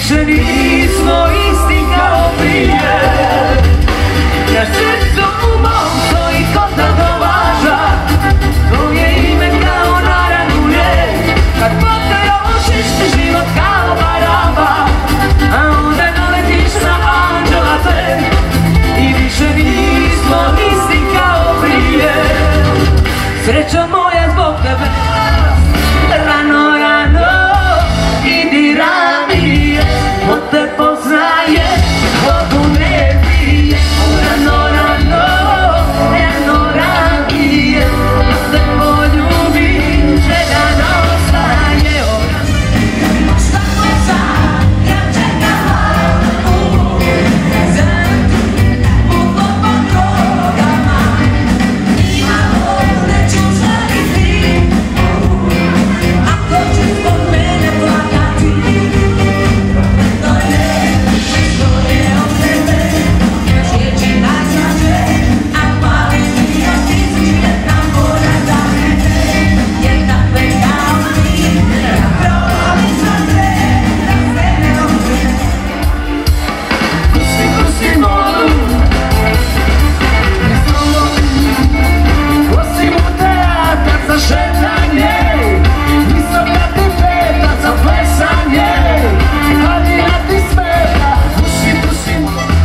više nismo isti kao prije. Na srcu u mom stoji kod tatovaža, tvoje ime kao na ranu je. Kad potrošiš ti život kao baraba, a onda naletiš na anđela te i više nismo isti kao prije. Srećo moja zbog tebe, rano, rano idi ranije, ko te poznaje, vodu ne pije. Rano, rano, rano ranije, ko te poljubi, željano ostaje. Šta ko sad, ja čekam u nogama, nimalo neću želiti, ako ću zbog mene plakati. To je što je od tebe, riječi najslađe, a pali mi još 1000 bolja za mene, jer takve kao ti, ja probam za te, da se ne ođe. Pusti, pusti modu, osim u teatar za šetanje, visoka ti peta za plesanje, haljina ti smeta. Pusti, pusti modu.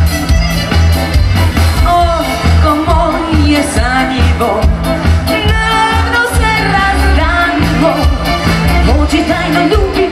Oko moje sanjivo, davno se razdanilo, moći tajno ljubi